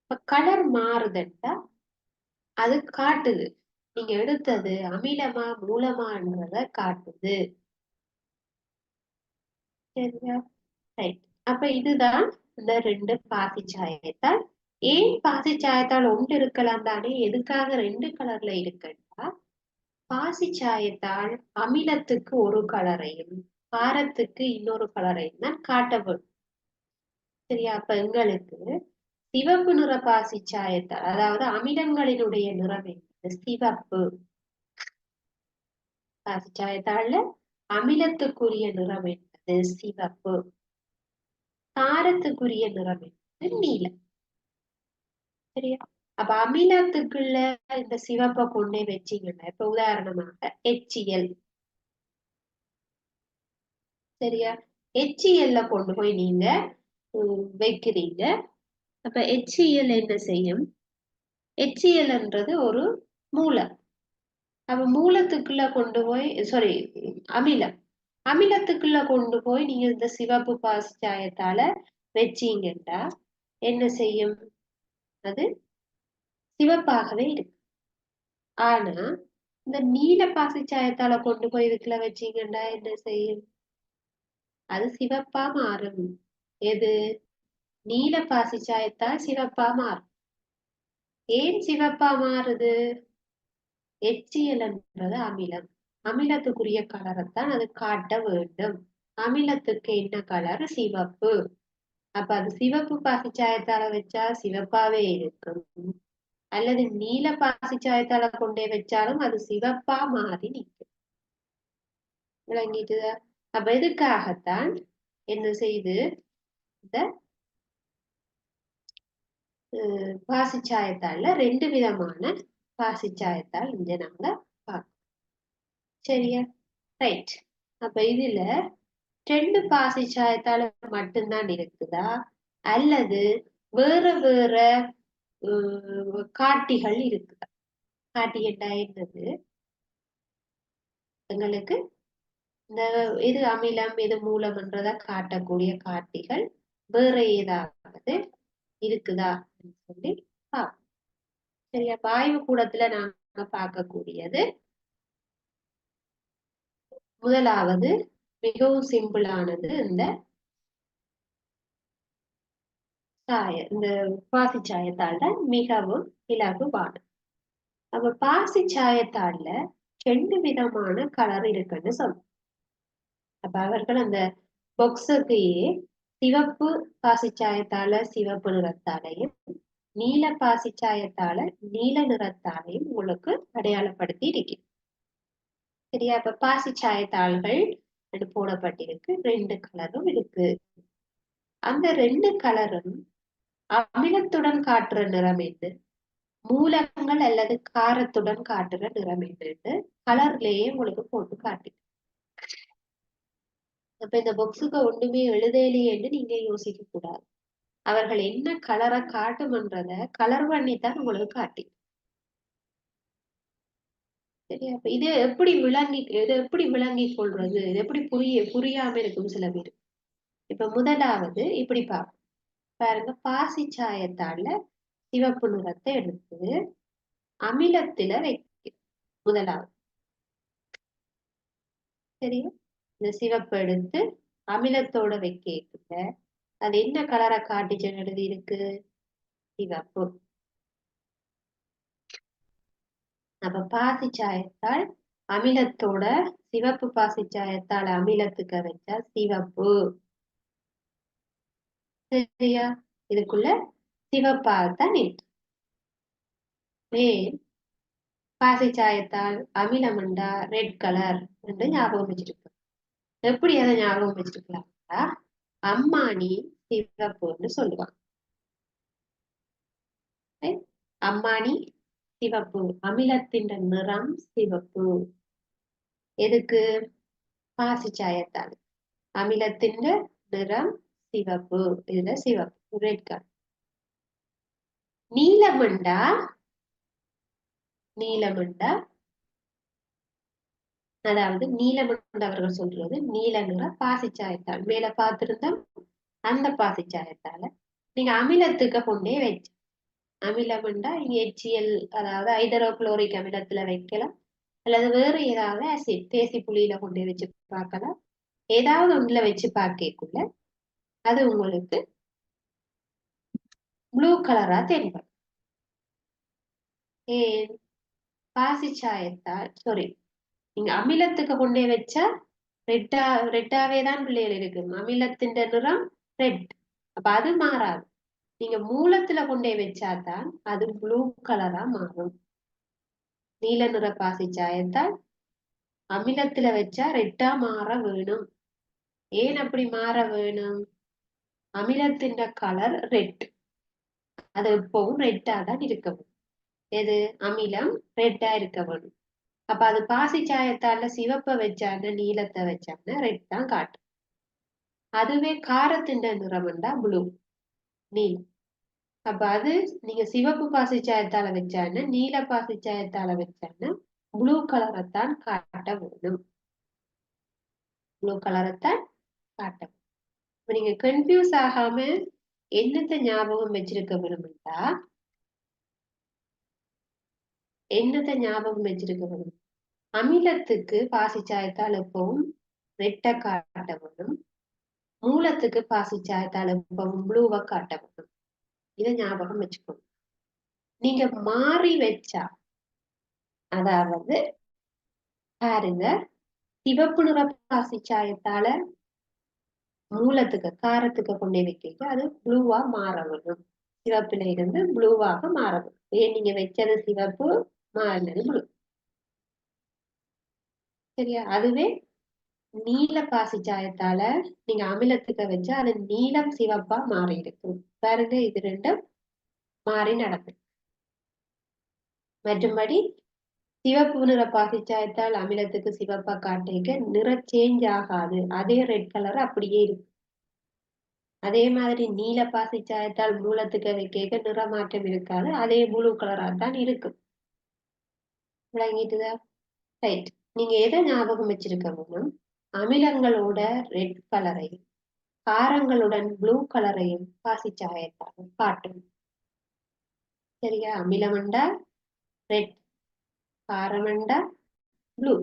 இப்ப கலர் மாறுதுன்னா அது காட்டுது நீங்க எடுத்தது அமிலமா மூலமான்றத காட்டுது. சரியா? ரைட். அப்ப இதுதான் இந்த 2 பாசி சாயத்தால். ஏன் பாசி சாயத்தால் ஒன்று இருக்கலாம் தானே? எதுக்காக 2 கலர்ல இருக்குன்னா பாசி சாயத்தால் அமிலத்துக்கு ஒரு கலரையும் காரத்துக்கு இன்னொரு கலரையும் தான் காட்ட வேண்டும். சரியா? அப்ப எங்களுக்கு சிவப்பு நிற பாசி சாயத்தால் அதாவது அமிலங்களினுடைய நிறம் என்பது சிவப்பு. பாசி சாயத்தால அமிலத்துக்குரிய நிறம் என்பது சிவப்பு. காரத்துக்குரிய நிறம் என்பது நீலம். சரியா? அப்ப அமிலத்துக்குள்ள இந்த சிவப்பை கொண்டே வச்சீங்கன்னா இப்ப உதாரணமாக HCl. சரியா? HCl கொண்டு போய் நீங்க வைக்கிறீங்க. அப்ப HCl என்ன செய்யும்? HClன்றது ஒரு மூலம். அப்ப மூலத்துக்குள்ள கொண்டு போய் அமிலம். அமிலத்துக்குள்ள கொண்டு போய் நீங்க இந்த சிவப்பு பாசி சாயத்தால வச்சீங்கன்னா என்ன செய்யும்? அது சிவப்பாகவே இருக்கு. ஆனா இந்த நீல பாசி சாயத்தால கொண்டு போய் இதுக்குள்ள வச்சீங்கன்னா என்ன செய்யும்? அது சிவப்பா மாறும். எது? நீல பாசி சாயத்தால் சிவப்பா மாறும். ஏன் சிவப்பா மாறுது? HClன்றது அமிலம். அமிலத்துக்குரிய கலரைத்தான் அது காட்ட வேண்டும். அமிலத்துக்கு என்ன கலர்? சிவப்பு. அப்ப அது சிவப்பு பாசி சாயத்தால வச்சா சிவப்பாவே இருக்கும். அல்லது நீல பாசி சாயத்தால கொண்டே வச்சாலும் அது சிவப்பா மாறி நிற்கும். விளங்கிட்டுதா? அப்ப இதுக்காகத்தான் என்ன செய்து இந்த பாசி சாயத்தால 2 விதமான பாசி சாயத்தால் இங்க நாங்க பார்க்கணும். சரியா? ரைட். அப்ப இதுல 2 பாசி சாயத்தால மட்டும்தான் இருக்குதா? அல்லது வேற வேற காட்டிகள் இருக்குதா? காட்டி என்னது? எங்களுக்கு இந்த எது அமிலம் எது மூலம்ன்றத காட்டக்கூடிய காட்டிகள் வேற ஏதாவது இருக்குதா சொல்லி பார்ப்போம். சரியா? ஆய்வு கூடத்துல நாங்க பார்க்கக்கூடியது முதலாவது மிகவும் சிம்பிளானது இந்த இந்த பாசி சாயத்தால் தான் மிகவும் இலகுவானது. அப்ப பாசி சாயத்தால 2 விதமான கலர் இருக்குன்னு சொல்றோம். அப்ப அவர்கள் அந்த பொக்ஸுக்கையே சிவப்பு பாசி சாயத்தால சிவப்பு நிறத்தாலையும் நீல பாசி சாயத்தால நீல நிறத்தாலையும் உங்களுக்கு அடையாளப்படுத்தி இருக்கிறது. சரியா? அப்ப பாசி சாயத்தாள்கள் போடப்பட்டிருக்கு. 2 கலரும் இருக்கு. அந்த 2 கலரும் அமிலத்துடன் காட்டுற நிறம் எது? மூலங்கள் அல்லது காரத்துடன் காட்டுற நிறம் எது? கலர்லயே உங்களுக்கு போட்டு காட்டு. அப்ப இந்த பொக்ஸுக்கு ஒண்ணுமே எழுதலையேன்னு நீங்க யோசிக்க கூடாது. அவர்கள் என்ன கலரை காட்டுமன்றத கலர் பண்ணித்தான் உங்களுக்கு காட்டி. சரியா? அப்ப இது எப்படி விளங்கி கொள்றது? இது எப்படி புரியாம இருக்கும் சில பேர். இப்ப முதலாவது இப்படி பாருங்க. பாசி சாயத்தால சிவப்பு நிறத்தை எடுத்து அமிலத்துல வைக்க முதலாவது. சரியா? இந்த சிவப்பு எடுத்து அமிலத்தோட வைக்க அது என்ன கலரை காட்டிச்சுன்னு எழுதி இருக்கு? சிவப்பு. அப்ப பாசி சாயத்தால் அமிலத்தோட சிவப்பு பாசிச்சாயத்தால அமிலத்துக்க வச்சா சிவப்பு. சரியா? இதுக்குள்ள சிவப்பாகத்தான் இருக்கு. ஏன் பாசிச்சாயத்தால் அமிலமண்டா ரெட் கலர் என்று ஞாபகம் வச்சிருக்கோம். எப்படி அதை ஞாபகம் வச்சிருக்கலாம்டா, அம்மானி சிவப்புன்னு சொல்லுவாங்க. அம்மானி சிவப்பு, அமிலத்தின் நிறம் சிவப்பு. எதுக்கு? பாசிச்சாயத்தால் அமிலத்தின் நிறம் சிவப்பு. இதுல சிவப்பு ரெட் கலர். நீலமண்டா அதாவது நீலமண்டா அவர்கள் சொல்றது நீல நிற பாசிச்சாயத்தால். மேல பார்த்திருந்தோம் அந்த பாசிச்சாயத்தால நீங்க அமிலத்துக்கு கொண்டே வச்சு, அமிலம்ண்டா இங்க HCl அதாவது ஹைட்ரோகுளோரிக் அமிலத்துல வைக்கலாம், அல்லது வேற ஏதாவது ஆசிட் தேசி புளியில கொண்டு வச்சு பார்க்கலாம். ஏதாவது ஒன்றுல வச்சு பார்க்கக்குள்ள அது உங்களுக்கு ப்ளூ கலரா தென்படும். ஏன்? பாசிச்சாயத்தால் சாரி, நீங்க அமிலத்துக்கு கொண்டே வச்சா ரெட்டாவே தான் பிள்ளைகள் இருக்கு. அமிலத்தின் நிறம் ரெட். அப்ப அது மாறாது. நீங்க மூலத்துல கொண்டே வச்சாதான் அது ப்ளூ கலரா மாறும். நீல நிற பாசிச்சாயத்தால் அமிலத்துல வச்சா ரெட்டா மாற வேணும். ஏன் அப்படி மாற வேணும்? அமிலத்தின் கலர் ரெட், அது எப்பவும் ரெட்டா தான் இருக்க வேணும். எது? அமிலம் ரெட்டா இருக்க வேணும். அப்ப அது பாசிச்சாயத்தால சிவப்ப வச்சான நீலத்தை வச்சான ரெட் தான் காட்டும். அதுவே காரத்தின் நிறம்டா ப்ளூ, நீலம். அப்ப அது நீங்க சிவப்பு பாசிச்சாயத்தால வச்சான நீல பாசிச்சாயத்தால வச்சான ப்ளூ கலரைத்தான் காட்ட வேணும். ப்ளூ கலரைத்தான் காட்ட. நீங்க கன்ஃபியூஸ் ஆகாம என்னத்தை ஞாபகம் வச்சிருக்க வேணும்டா, என்னத்தை ஞாபகம் வச்சிருக்க வேணும்? அமிலத்துக்கு பாசிச்சாயத்தால் எப்பவும் ரெட்டை காட்ட வேணும், மூலத்துக்கு பாசிச்சாயத்தால் எப்பவும் ப்ளூவை காட்ட வேணும். இதை ஞாபகம் வச்சுக்கணும். நீங்க மாறி வச்சா, அதாவது பாருங்க, சிவப்பு நிற பாசிச்சாயத்தால மூலத்துக்கு காரத்துக்கு கொண்டே வைக்க அது ப்ளூவா மாற வேணும். சிவப்புல இருந்து ப்ளூவாக மாற வேணும். ஏன்? நீங்க வச்சது சிவப்பு, மாறினது ப்ளூ. சரியா? அதுவே நீல பாசிச்சாயத்தால நீங்க அமிலத்துக்கு வச்சா அது நீலம் சிவப்பா மாறி இருக்கும். பாருங்க, இது ரெண்டும் மாறி நடக்கும். மற்றும்படி சிவப்பு நிற பாசிச்சாயத்தால் அமிலத்துக்கு சிவப்பா காட்டிக்க நிற சேஞ்ச் ஆகாது, அதே ரெட் கலர் அப்படியே இருக்கு. அதே மாதிரி நீல பாசிச்சாயத்தால் மூலத்துக்கு வைக்க நிற மாற்றம் இருக்காது, அதே ப்ளூ கலரா தான் இருக்கும். விளங்கிட்டுதா? ரைட். நீங்க எதை ஞாபகம் வச்சிருக்க வேணும்? அமிலங்களோட ரெட் கலரையும் காரங்களுடன் ப்ளூ கலரையும் பாசிச்சாயத்தால் காட்டும். சரியா? அமிலமண்டா ரெட், காரமண்டா ப்ளூ.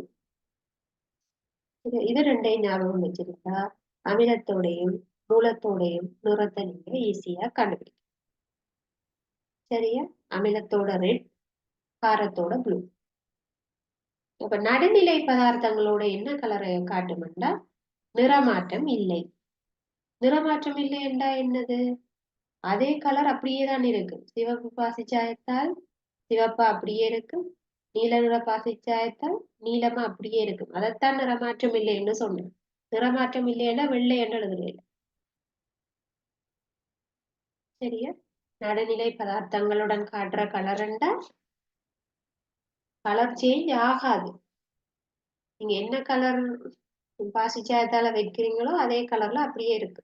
இது ரெண்டையும் ஞாபகம் வச்சிருந்தா அமிலத்தோடையும் மூலத்தோடையும் நிறத்தை நீங்க ஈஸியா கண்டுபிடிக்கும். சரியா? அமிலத்தோட ரெட், காரத்தோட ப்ளூ. இப்ப நடுநிலை பதார்த்தங்களோட என்ன கலரை காட்டுமெண்டா நிறமாற்றம் இல்லை. நிறமாற்றம் இல்லை என்றா என்னது? அதே கலர் அப்படியே தான் இருக்கு. சிவப்பு பாசிச்சாயத்தால் சிவப்பா அப்படியே இருக்கு, நீல நிற பாசிச்சாயத்தால் நீளமா அப்படியே இருக்கும். அதைத்தான் நிறமாற்றம் இல்லைன்னு சொன்னேன். நிறமாற்றம் இல்லைன்னா வெள்ளை என்று எழுதுறேன். சரியா? நடுநிலை பதார்த்தங்களுடன் காட்டுற கலர்ண்டா கலர் சேஞ்ச் ஆகாது. நீங்க என்ன கலர் பாசிச்சாயத்தால வைக்கிறீங்களோ அதே கலர்ல அப்படியே இருக்கு.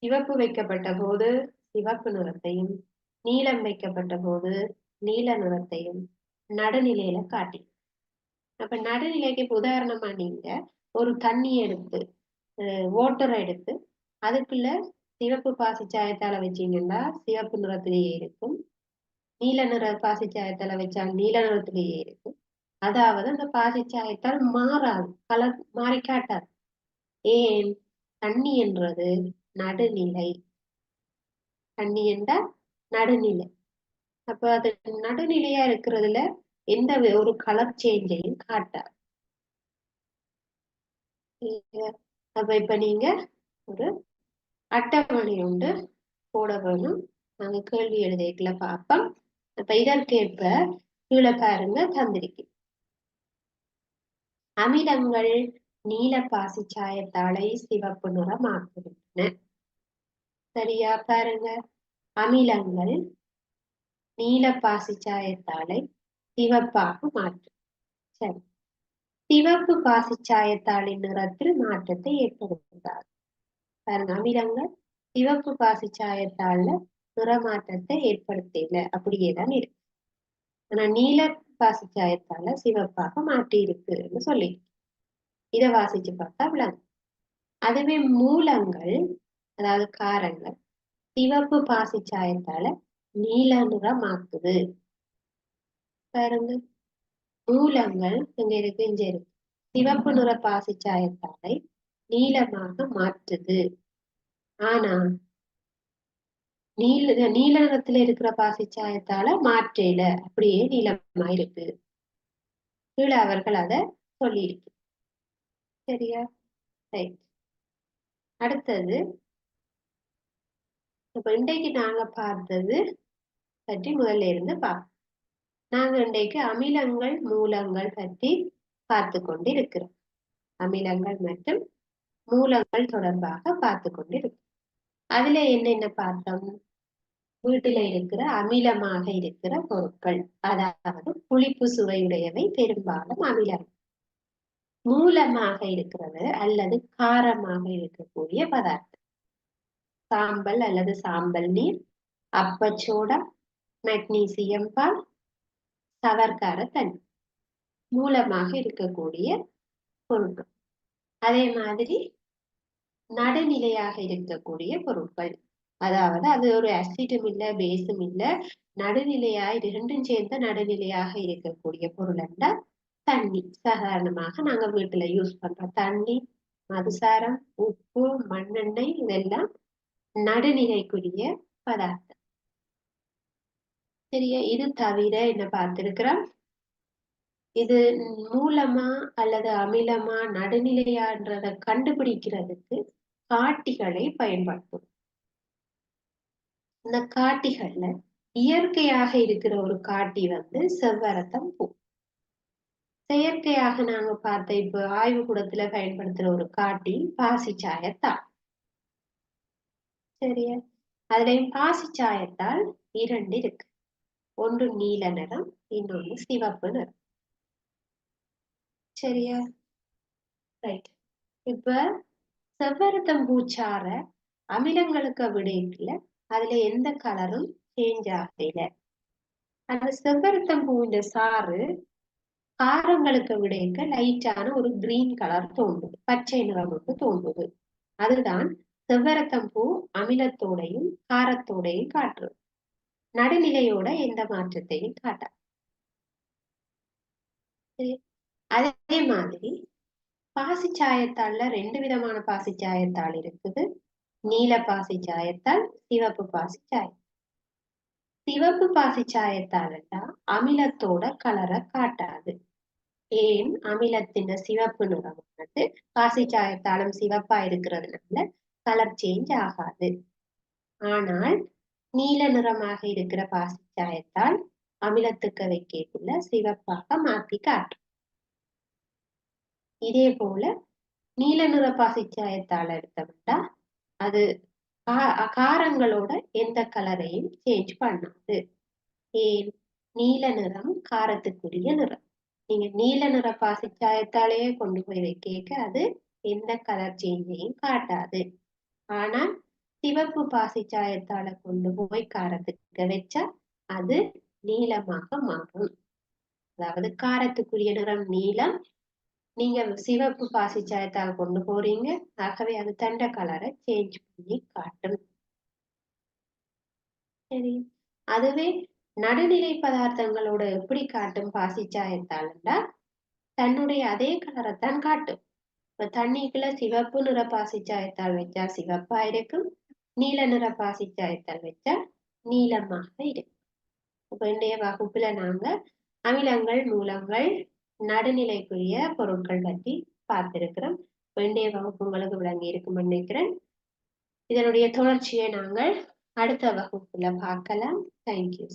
சிவப்பு வைக்கப்பட்ட போது சிவப்பு நிறத்தையும், நீலம் வைக்கப்பட்ட போது நீல நிறத்தையும் நடுநிலையில காட்டி. அப்ப நடுநிலைக்கு உதாரணமா நீங்க ஒரு தண்ணி எடுத்து வாட்டரை எடுத்து அதுக்குள்ள சிவப்பு பாசிச்சாயத்தால வச்சீங்கன்னா சிவப்பு நிறத்திலேயே இருக்கும், நீல நிற பாசிச்சாயத்தால வச்சா நீல நிறத்திலேயே இருக்கும். அதாவது அந்த பாசிச்சாயத்தால் மாறாது, கலர் மாறி காட்டாது. ஏன்? தண்ணி என்றது நடுநிலை. தண்ணி என்றா நடுநிலை. அப்ப அது நடுநிலையா இருக்கிறதுல எந்த ஒரு கலர் சேஞ்சையும் காட்டாது. அப்ப இப்ப நீங்க ஒரு அட்டவணை உண்டு போட வேணும். நாங்க கேள்வி எழுதிக்கல பார்ப்போம். அப்ப இதற்கேற்ப கீழே பாருங்க தந்திருக்கு. அமிலங்கள் நீல பாசி சாயத்தாளை சிவப்பு நிறமாக்குகின்றன. சரியா பாருங்க, அமிலங்கள் நீல பாசி சாயத்தாளை சிவப்பாக மாற்றும். சரி, சிவப்பு பாசி சாயத்தாளின் நிறத்தில் மாற்றத்தை ஏற்படுத்துகிறார். பாருங்க, அமிலங்கள் சிவப்பு பாசி சாயத்தாள்ல நிறமாற்றத்தை ஏற்படுத்தல, அப்படியேதான் இருக்கு. ஆனா நீல பாசி சாயத்தால சிவப்பாக மாற்றி இருக்குன்னு சொல்லி இதை வாசிச்சு பார்த்தா விளங்கும். அதுவே மூலங்கள், அதாவது காரங்கள், சிவப்பு பாசி சாயத்தால நீல நிறமாக்குது. பாருங்க, மூலங்கள் இங்க இருக்கு, இங்க இருக்கு. சிவப்பு நிற பாசி சாயத்தாலை நீளமாக மாற்றுது. ஆனா நீல நிறத்துல இருக்கிற பாசி சாயத்தால மாற்றல, அப்படியே நீளமா இருக்கு. கீழே அவர்கள் அதை சொல்லியிருக்கு. சரியா? ரைட். அடுத்தது, இப்ப இன்றைக்கு நாங்க பார்த்தது பற்றி முதல்ல இருந்து பார்ப்போம். நாங்க இன்றைக்கு அமிலங்கள் மூலங்கள் பற்றி பார்த்து கொண்டு இருக்கிறோம். அமிலங்கள் மற்றும் மூலங்கள் தொடர்பாக பார்த்து கொண்டு இருக்கிறோம். அதுல என்னென்ன பார்த்தோம்? வீட்டில இருக்கிற அமிலமாக இருக்கிற பொருட்கள், அதாவது புளிப்பு சுவையுடையவை பெரும்பாலும் அமிலம். மூலமாக இருக்கிறது அல்லது காரமாக இருக்கக்கூடிய பதார்த்தம், சாம்பல் அல்லது சாம்பல் நீர், அப்பச்சோடா, மெக்னீசியம் பால், சவர்க்கார தண்ணி மூலமாக இருக்கக்கூடிய பொருட்கள். அதே மாதிரி நடுநிலையாக இருக்கக்கூடிய பொருட்கள், அதாவது அது ஒரு அசிடும் இல்ல பேஸும் இல்ல, நடுநிலையா இது ரெண்டும் சேர்ந்த நடுநிலையாக இருக்கக்கூடிய பொருள் என்றால் தண்ணி. சாதாரணமாக நாங்க வீட்டுல யூஸ் பண்ற தண்ணி, மதுசாரம், உப்பு, மண்ணெண்ணெய், இதெல்லாம் நடுநிலைக்குரிய பதார்த்தம். சரியா? இது தவிர என்ன பார்த்திருக்கிறோம்? இது மூலமா அல்லது அமிலமா நடுநிலையான்றதை கண்டுபிடிக்கிறதுக்கு காட்டிகளை பயன்படுத்தும். இந்த காட்டிகள்ல இயற்கையாக இருக்கிற ஒரு காட்டி வந்து செவ்வரத்தம் பூ. செயற்கையாக நாங்க பார்த்த இப்ப ஆய்வுக்கூடத்துல பயன்படுத்துற ஒரு காட்டி பாசி சாயத்தாள். சரியா? அதுலயும் பாசி சாயத்தால் இரண்டு இருக்கு. ஒன்று நீல நிறம், இன்னொன்று சிவப்பு நிறம். சரியா? ரைட். இப்ப செவ்வரத்தம் பூச்சார அமிலங்களுக்கு விடையில அதுல எந்த கலரும் சேஞ்ச் ஆகல. அந்த செவ்வரத்தம் பூவின் சாறு காரங்களுக்கு விடைக்க லைட்டான ஒரு கிரீன் கலர் தோன்றுது, பச்சை நிறம் வந்து தோன்றுது. அதுதான் செவ்வரத்தம் பூ அமிலத்தோடையும் காரத்தோடையும் காட்டுறது. நடுநிலையோட எந்த மாற்றத்தையும் காட்டாது. அதே மாதிரி பாசி சாயத்தாள்ல ரெண்டு விதமான பாசி சாயத்தாள் இருக்குது. நீல பாசி சாயத்தாள், சிவப்பு பாசி சாயத்தாள். சிவப்பு பாசி சாயத்தாள் அமிலத்தோட கலரை காட்டாது. ஏன்? அமிலத்தின் சிவப்பு நிறமானது பாசி சாயத்தாலும் சிவப்பா இருக்கிறதுனால கலர் சேஞ்ச் ஆகாது. ஆனால் நீல நிறமாக இருக்கிற பாசி சாயத்தால் அமிலத்துக்கு வைக்கக்குள்ள சிவப்பாக மாற்றி காட்டும். இதே போல நீல நிற பாசி சாயத்தால் எடுத்தோம்னா அது காரங்களோட எந்த கலரையும் சேஞ்ச் பண்ணாது. ஏன்? நீல நிறம் காரத்துக்குரிய நிறம். நீங்க நீல நிற பாசி சாயத்தாலேயே கொண்டு போய் வைக்க அது எந்த கலர் சேஞ்சையும் காட்டாது. ஆனா சிவப்பு பாசி சாயத்தால கொண்டு போய் காரத்துக்கு வச்சா அது நீளமாக மாறும். அதாவது காரத்துக்குரிய நிறம் நீலம், நீங்க சிவப்பு பாசி சாயத்தால் கொண்டு போறீங்க, ஆகவே அது தண்ட கலரை சேஞ்ச் பண்ணி காட்டும். சரி, அதுவே நடுநிலை பதார்த்தங்களோட எப்படி காட்டும் பாசி சாயத்தால்னா தன்னுடைய அதே கலரைத்தான் காட்டும். இப்ப தண்ணிக்குள்ள சிவப்பு நிற பாசி சாயத்தால் வச்சா சிவப்பா இருக்கும், நீல நிற பாசி சாயத்தால் வச்சா நீளமாக இருக்கும். இப்ப இன்றைய வகுப்புல நாங்க அமிலங்கள், மூலங்கள், நடுநிலைக்குரிய பொருட்கள் பற்றி பார்த்திருக்கிறோம். வேண்டிய வகுப்பு உங்களுக்கு விளங்கி இருக்கும் நினைக்கிறேன். இதனுடைய தொடர்ச்சியை நாங்கள் அடுத்த வகுப்புல பார்க்கலாம். தேங்க்யூ.